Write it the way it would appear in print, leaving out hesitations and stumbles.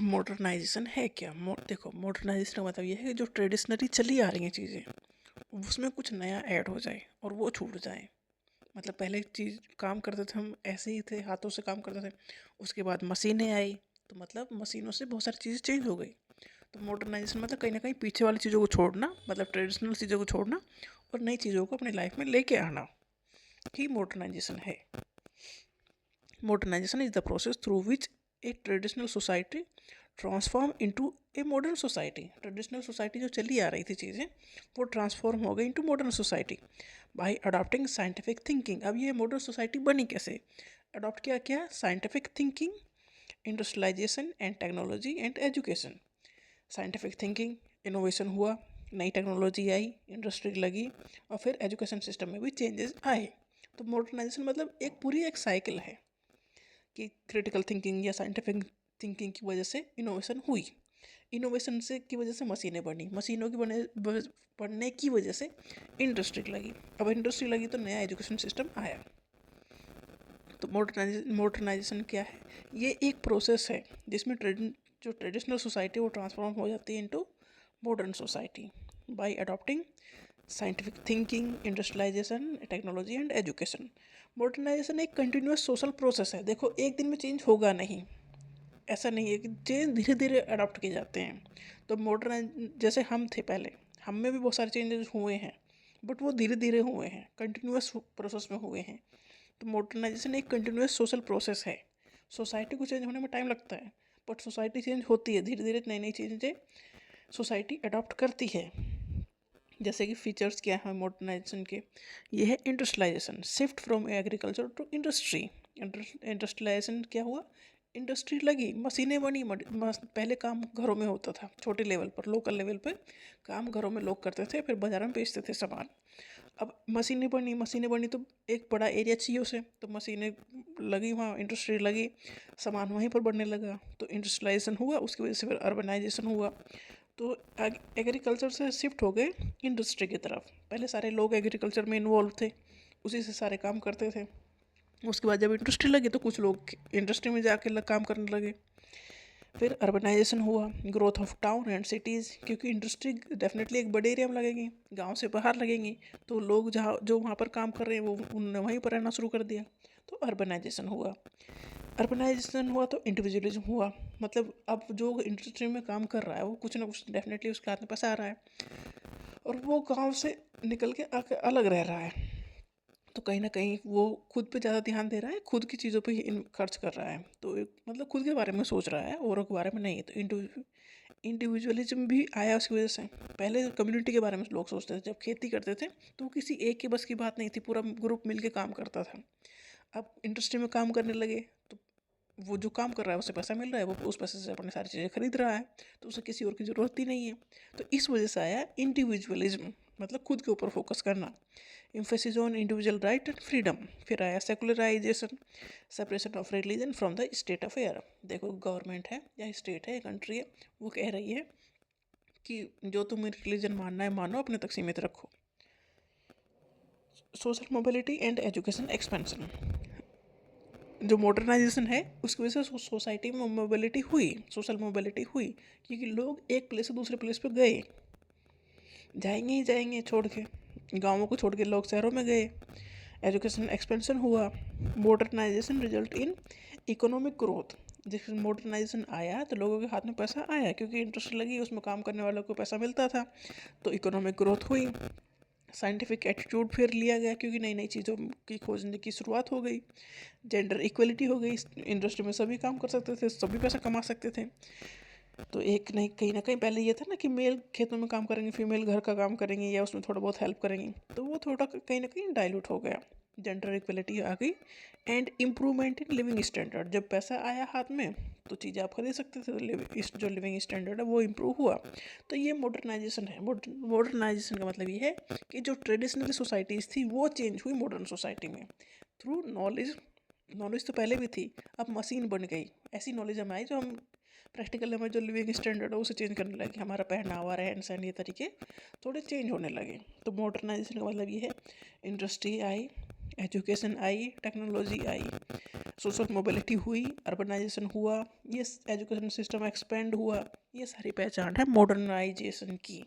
Modernisation है क्या? देखो, मॉडर्नाइजेशन का मतलब ये है कि जो ट्रेडिशनली चली आ रही हैं चीज़ें, उसमें कुछ नया ऐड हो जाए और वो छूट जाए। मतलब पहले चीज़ काम करते थे हम ऐसे ही थे, हाथों से काम करते थे। उसके बाद मशीनें आई, तो मतलब मशीनों से बहुत सारी चीज़ें चेंज हो गई। तो मॉडर्नाइजेशन मतलब कहीं ना कहीं पीछे वाली चीज़ों को छोड़ना, मतलब ट्रेडिशनल चीज़ों को छोड़ना और नई चीज़ों को अपनी लाइफ में लेके आना ही मॉडर्नाइजेशन है। Modernisation is the process through which a traditional society transform into a modern society. Traditional society जो चली आ रही थी चीज़ें, वो ट्रांसफॉर्म हो गई into modern society by adopting scientific thinking. अब ये मॉडर्न सोसाइटी बनी कैसे? अडॉप्ट किया क्या? Scientific thinking, industrialisation and technology and education. Scientific thinking, innovation हुआ, नई टेक्नोलॉजी आई, इंडस्ट्री लगी और फिर एजुकेशन सिस्टम में भी चेंजेस आए। तो मॉडर्नाइजेशन मतलब एक साइकिल है कि क्रिटिकल थिंकिंग या साइंटिफिक थिंकिंग की वजह से इनोवेशन हुई, इनोवेशन से की वजह से मशीनें बनी, मशीनों की बनने की वजह से इंडस्ट्री लगी, अब इंडस्ट्री लगी तो नया एजुकेशन सिस्टम आया। तो मॉडर्नाइजेशन क्या है? ये एक प्रोसेस है जिसमें जो ट्रेडिशनल सोसाइटी वो ट्रांसफॉर्म हो जाती है into modern society by adopting scientific thinking, industrialisation, technology and education. Modernisation एक कंटिन्यूस सोशल प्रोसेस है। देखो, एक दिन में चेंज होगा नहीं, ऐसा नहीं है कि चेंज धीरे धीरे अडॉप्ट किए जाते हैं। तो मॉडर्नाइज जैसे हम थे पहले, हम में भी बहुत सारे चेंजेस हुए हैं, बट वो धीरे धीरे हुए हैं, कंटिन्यूस प्रोसेस में हुए हैं। तो मॉडर्नाइजेशन एक कंटिन्यूस सोशल प्रोसेस है। सोसाइटी को चेंज होने में टाइम लगता है, बट सोसाइटी चेंज होती है धीरे धीरे, नई नई चीज़ें सोसाइटी अडॉप्ट करती है। जैसे कि फीचर्स क्या है मॉडर्नाइजेशन के? ये है industrialisation, shift from agriculture to industry. Industrialisation क्या हुआ? इंडस्ट्री लगी, मशीनें बनी, पहले काम घरों में होता था, छोटे लेवल पर, लोकल लेवल पर काम घरों में लोग करते थे, फिर बाजार में बेचते थे सामान। अब मशीनें बनी तो एक बड़ा एरिया चाहिए उसे, तो मशीनें लगी, वहाँ इंडस्ट्री लगी, सामान वहीं पर बढ़ने लगा, तो इंडस्ट्रियलाइजेशन हुआ, उसकी वजह से फिर अर्बनाइजेशन हुआ। तो एग्रीकल्चर से शिफ्ट हो गए इंडस्ट्री की तरफ। पहले सारे लोग एग्रीकल्चर में इन्वॉल्व थे, उसी से सारे काम करते थे। उसके बाद जब इंडस्ट्री लगी तो कुछ लोग इंडस्ट्री में जाके काम करने लगे। फिर अर्बनाइजेशन हुआ, growth of town and cities, क्योंकि इंडस्ट्री डेफिनेटली एक बड़े एरिया में लगेगी, गांव से बाहर लगेंगी, तो लोग जहाँ जो वहाँ पर काम कर रहे हैं वो उन्होंने वहीं पर रहना शुरू कर दिया, तो अर्बनाइजेशन हुआ। अर्बनाइजेशन हुआ तो इंडिविजुअलिज्म हुआ, मतलब अब जो इंडस्ट्री में काम कर रहा है वो कुछ ना कुछ डेफिनेटली उसके हाथ में पैसा आ रहा है और वो गांव से निकल के आके अलग रह रहा है, तो कहीं ना कहीं वो खुद पे ज़्यादा ध्यान दे रहा है, खुद की चीज़ों पे ही खर्च कर रहा है, तो मतलब खुद के बारे में सोच रहा है, औरों के बारे में नहीं। तो इंडिविजुअलिज्म भी आया उसकी वजह से। पहले कम्युनिटी के बारे में लोग सोचते थे, जब खेती करते थे तो वो किसी एक के बस की बात नहीं थी, पूरा ग्रुप मिल के काम करता था। अब इंडस्ट्री में काम करने लगे तो वो जो काम कर रहा है उसे पैसा मिल रहा है, वो उस पैसे से अपनी सारी चीज़ें खरीद रहा है, तो उसे किसी और की ज़रूरत ही नहीं है। तो इस वजह से आया इंडिविजुअलिज्म, मतलब खुद के ऊपर फोकस करना, emphasis on individual right and freedom. फिर आया secularization, separation of religion from the state affair. देखो, गवर्नमेंट है या स्टेट है, कंट्री है, वो कह रही है कि जो तुम्हें रिलीजन मानना है मानो, अपने तक सीमित रखो। Social mobility and education expansion, जो मॉडर्नाइजेशन है उसकी वजह से सोसाइटी में मोबिलिटी हुई, सोशल मोबिलिटी हुई, क्योंकि लोग एक प्लेस से दूसरे प्लेस पे गए, जाएंगे ही जाएंगे छोड़ के, गाँवों को छोड़ के लोग शहरों में गए। एजुकेशन एक्सपेंशन हुआ, modernisation result in economic growth. जिस मॉडर्नाइजेशन आया तो लोगों के हाथ में पैसा आया, क्योंकि इंटरेस्ट लगी, उसमें काम करने वालों को पैसा मिलता था, तो इकोनॉमिक ग्रोथ हुई। साइंटिफिक एटीट्यूड फिर लिया गया, क्योंकि नई नई चीज़ों की खोजने की शुरुआत हो गई। जेंडर इक्वलिटी हो गई, इंडस्ट्री में सभी काम कर सकते थे, सभी पैसा कमा सकते थे। तो एक नहीं, कहीं ना कहीं पहले ये था ना कि मेल खेतों में काम करेंगे, फीमेल घर का काम करेंगे या उसमें थोड़ा बहुत हेल्प करेंगे, तो वो थोड़ा कहीं ना कहीं डाइल्यूट हो गया, जेंडर इक्वलिटी आ गई। And improvement in living standard, जब पैसा आया हाथ में तो चीज़ें आप खरीद सकते थे, तो जो लिविंग स्टैंडर्ड है वो इम्प्रूव हुआ। तो ये मॉडर्नाइजेशन है। मॉडर्नाइजेशन का मतलब ये है कि जो ट्रेडिशनल सोसाइटीज़ थी वो चेंज हुई मॉडर्न सोसाइटी में थ्रू नॉलेज। नॉलेज तो पहले भी थी, अब मशीन बन गई, ऐसी नॉलेज हमें आई जो हम प्रैक्टिकल में जो लिविंग स्टैंडर्ड है उसे चेंज करने लगे, हमारा पहनावा, रहन सहन, ये तरीके थोड़े चेंज होने लगे। तो मॉडर्नाइजेशन का मतलब ये है, industry I, education I, technology I, social mobility हुई, अर्बनाइजेशन हुआ, ये एजुकेशन सिस्टम एक्सपेंड हुआ, ये सारी पहचान है मॉडर्नाइजेशन की।